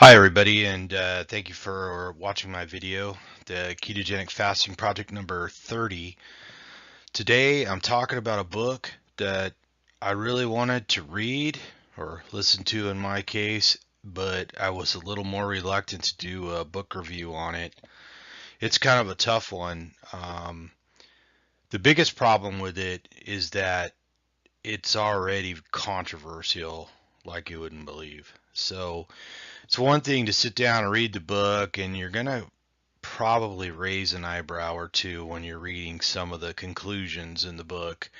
Hi everybody, and thank you for watching my video, the Ketogenic Fasting Project number 30. Today I'm talking about a book that I really wanted to read, or listen to in my case, but I was a little more reluctant to do a book review on it. It's kind of a tough one. The biggest problem with it is that it's already controversial like you wouldn't believe. So it's one thing to sit down and read the book, and you're going to probably raise an eyebrow or two when you're reading some of the conclusions in the book.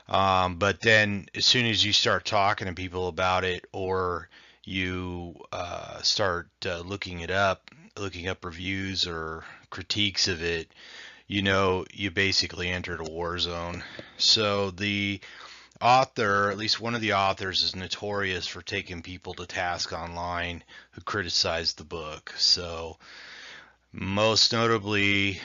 But then as soon as you start talking to people about it, or you start looking it up, looking up reviews or critiques of it, you basically entered a war zone. So the author, at least one of the authors, is notorious for taking people to task online who criticize the book. So, most notably,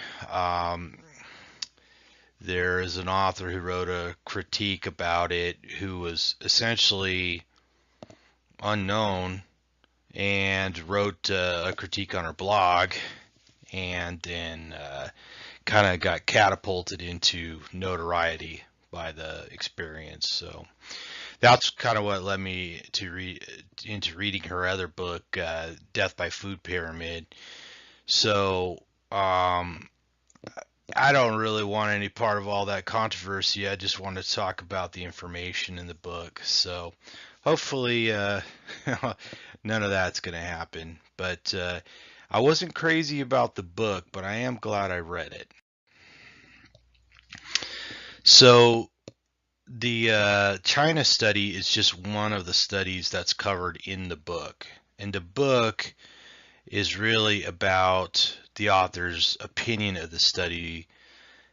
there is an author who wrote a critique about it who was essentially unknown and wrote a critique on her blog, and then kind of got catapulted into notoriety by the experience. So that's kind of what led me to into reading her other book, Death by Food Pyramid. So I don't really want any part of all that controversy. I just want to talk about the information in the book. So hopefully none of that's going to happen. But I wasn't crazy about the book, but I am glad I read it. So the China study is just one of the studies that's covered in the book. And the book is really about the author's opinion of the study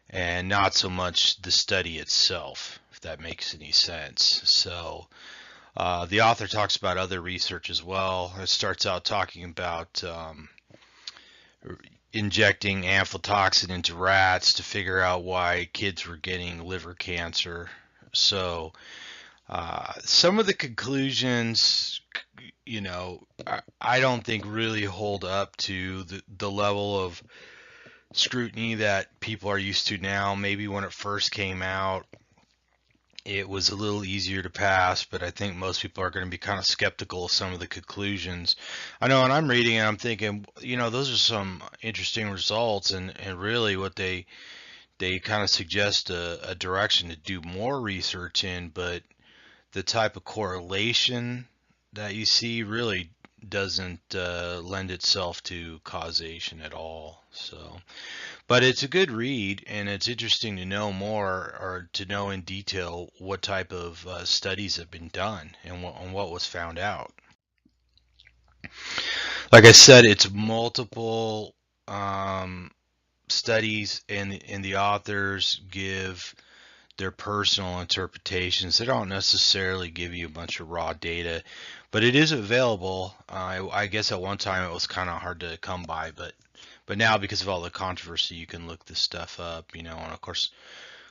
and not so much the study itself, if that makes any sense. So the author talks about other research as well. It starts out talking about injecting aflatoxin into rats to figure out why kids were getting liver cancer. So some of the conclusions, I don't think really hold up to the level of scrutiny that people are used to now. Maybe when it first came out, it was a little easier to pass, but I think most people are going to be kind of skeptical of some of the conclusions. I know when I'm reading it, I'm thinking, those are some interesting results, and really what they kind of suggest a direction to do more research in, but the type of correlation that you see really doesn't lend itself to causation at all. So, but it's a good read, and it's interesting to know more, or to know in detail what type of studies have been done and what was found out. Like I said, it's multiple studies, and the authors give their personal interpretations. They don't necessarily give you a bunch of raw data, but it is available. I guess at one time it was kind of hard to come by, but now, because of all the controversy, you can look this stuff up, and of course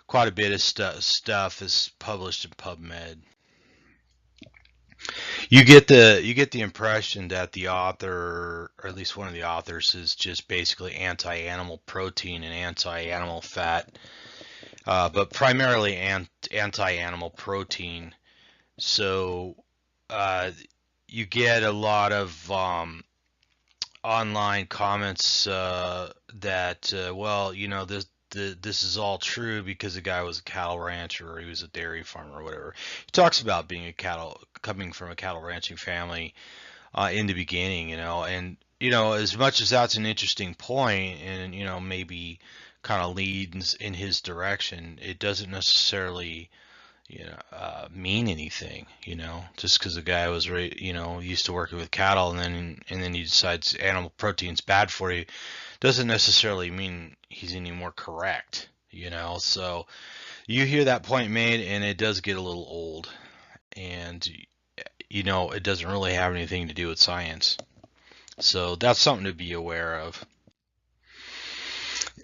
quite a bit of stuff is published in PubMed. You get the impression that the author, or at least one of the authors, is just basically anti-animal protein and anti-animal fat, but primarily anti-animal protein. So you get a lot of online comments that, well, this is all true because the guy was a cattle rancher, or he was a dairy farmer, or whatever. He talks about being coming from a cattle ranching family in the beginning, and as much as that's an interesting point, and maybe kind of leads in his direction, it doesn't necessarily mean anything, just because the guy was used to working with cattle, and then he decides animal protein's bad for you, doesn't necessarily mean he's any more correct, so you hear that point made, and it does get a little old, and it doesn't really have anything to do with science. So that's something to be aware of.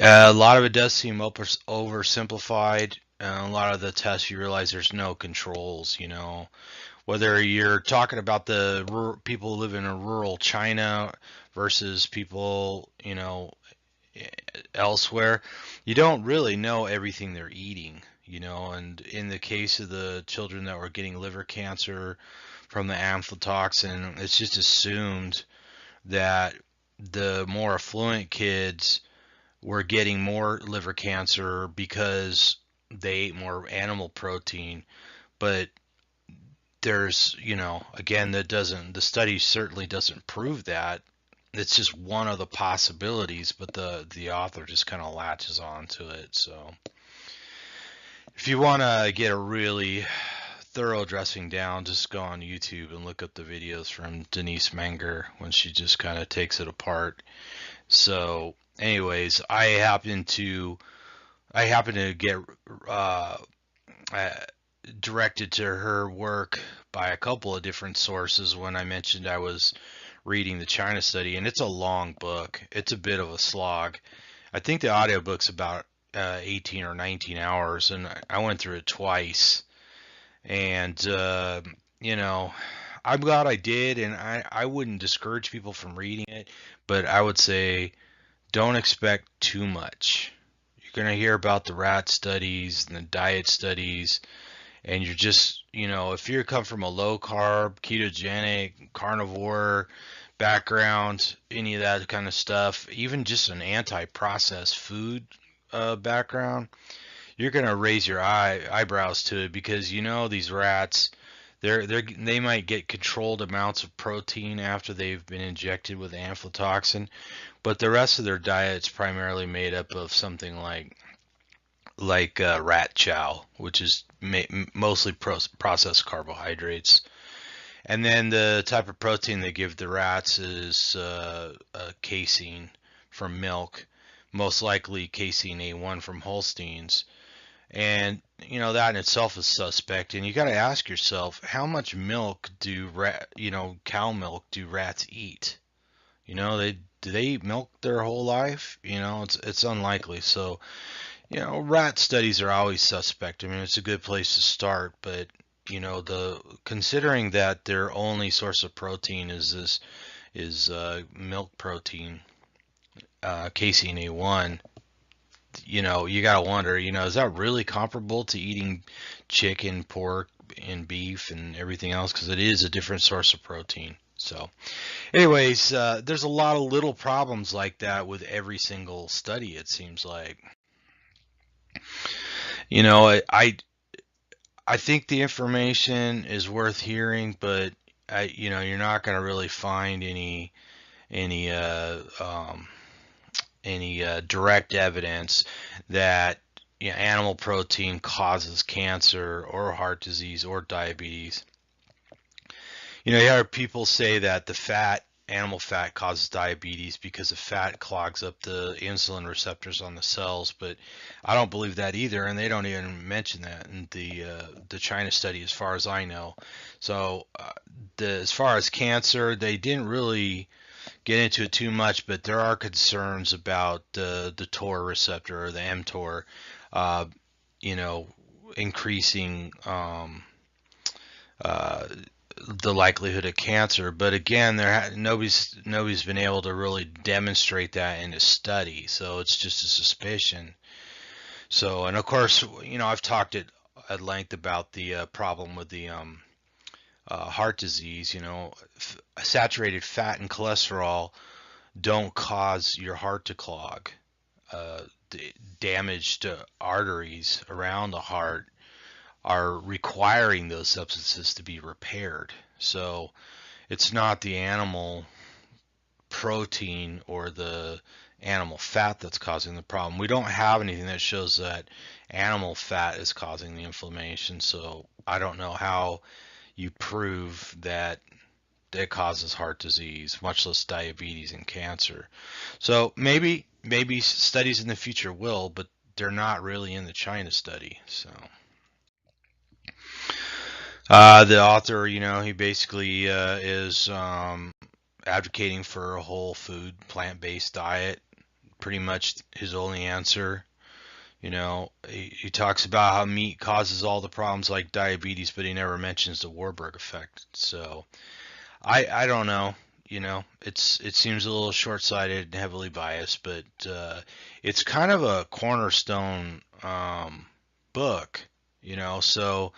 A lot of it does seem oversimplified. A lot of the tests, you realize there's no controls. whether you're talking about the people who live in a rural China versus people, elsewhere, you don't really know everything they're eating, and in the case of the children that were getting liver cancer from the aflatoxin, it's just assumed that the more affluent kids were getting more liver cancer because they ate more animal protein. But there's, again, the study certainly doesn't prove that. It's just one of the possibilities, but the author just kind of latches on to it. So if you want to get a really thorough dressing down, just go on YouTube and look up the videos from Denise Menger when she just kind of takes it apart. So anyways, I happen to get uh, uh, directed to her work by a couple of different sources when I mentioned I was reading the China study, and it's a long book. It's a bit of a slog. I think the audiobook's about 18 or 19 hours, and I went through it twice. And, I'm glad I did, and I wouldn't discourage people from reading it, but I would say don't expect too much. You're going to hear about the rat studies and the diet studies, and you're just, if you come from a low carb, ketogenic, carnivore background, any of that kind of stuff, even just an anti-processed food background, you're gonna raise your eyebrows to it, because these rats, they might get controlled amounts of protein after they've been injected with aflatoxin, but the rest of their diet's primarily made up of something like rat chow, which is mostly processed carbohydrates. And then the type of protein they give the rats is casein from milk, most likely casein A1 from Holsteins. And that in itself is suspect. And you got to ask yourself, how much milk cow milk do rats eat? Do they eat milk their whole life? It's unlikely. So, rat studies are always suspect. I mean, it's a good place to start, but the considering that their only source of protein is milk protein, casein A1. You gotta wonder, is that really comparable to eating chicken, pork, and beef and everything else? Because it is a different source of protein. So, anyways, there's a lot of little problems like that with every single study, it seems like. I think the information is worth hearing, but you're not going to really find any direct evidence that animal protein causes cancer or heart disease or diabetes. You hear people say that animal fat causes diabetes because the fat clogs up the insulin receptors on the cells, but I don't believe that either, and they don't even mention that in the China study, as far as I know. So, as far as cancer, they didn't really get into it too much, but there are concerns about the TOR receptor, or the mTOR, uh, you know, increasing uh, the likelihood of cancer. But again, nobody's been able to really demonstrate that in a study, so it's just a suspicion. So, and of course, I've talked at length about the problem with the heart disease. Saturated fat and cholesterol don't cause your heart to clog. The damaged arteries around the heart are requiring those substances to be repaired. So it's not the animal protein or the animal fat that's causing the problem. We don't have anything that shows that animal fat is causing the inflammation, so I don't know how you prove that it causes heart disease, much less diabetes and cancer. So maybe studies in the future will, but they're not really in the China study. So the author, he basically is advocating for a whole food, plant-based diet. Pretty much his only answer. You know, he talks about how meat causes all the problems like diabetes, but he never mentions the Warburg effect. So I don't know. You know, it seems a little short-sighted and heavily biased, but it's kind of a cornerstone book. You know, so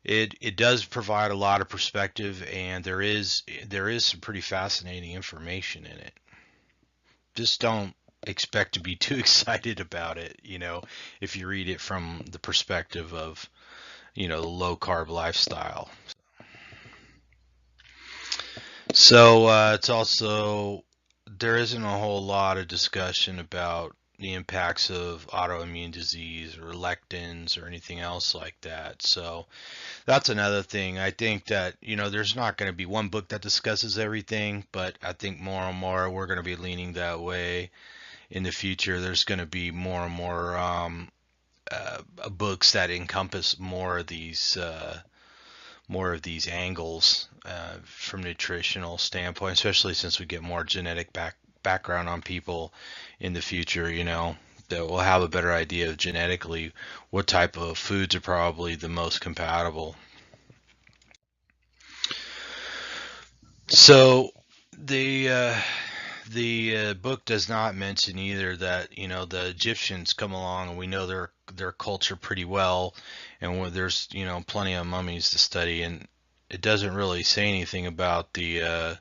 it does provide a lot of perspective, and there is some pretty fascinating information in it. Just don't expect to be too excited about it, you know, if you read it from the perspective of, you know, the low carb lifestyle. So it's also, there isn't a whole lot of discussion about the impacts of autoimmune disease or lectins or anything else like that. So that's another thing. I think that, you know, there's not going to be one book that discusses everything, but I think more and more we're going to be leaning that way in the future. There's going to be more and more books that encompass more of these angles from nutritional standpoint, especially since we get more genetic background on people in the future. You know, that we'll have a better idea of genetically what type of foods are probably the most compatible. So the book does not mention either that, you know, the Egyptians come along and we know their culture pretty well, and where there's, you know, plenty of mummies to study, and it doesn't really say anything about the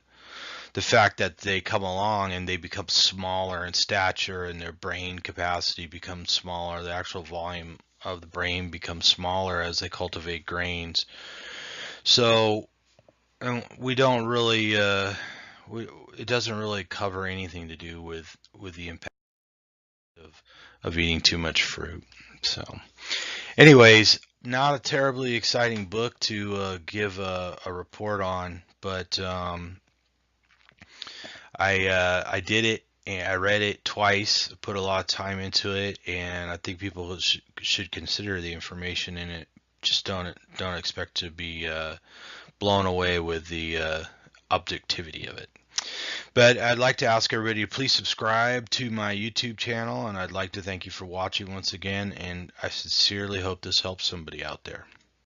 fact that they come along and they become smaller in stature and their brain capacity becomes smaller. The actual volume of the brain becomes smaller as they cultivate grains. So and we don't really we, it doesn't really cover anything to do with the impact of eating too much fruit. So, anyways, not a terribly exciting book to give a report on, but I did it and I read it twice, put a lot of time into it, and I think people should consider the information in it. Just don't expect to be blown away with the objectivity of it. But I'd like to ask everybody to please subscribe to my YouTube channel, and I'd like to thank you for watching once again, and I sincerely hope this helps somebody out there.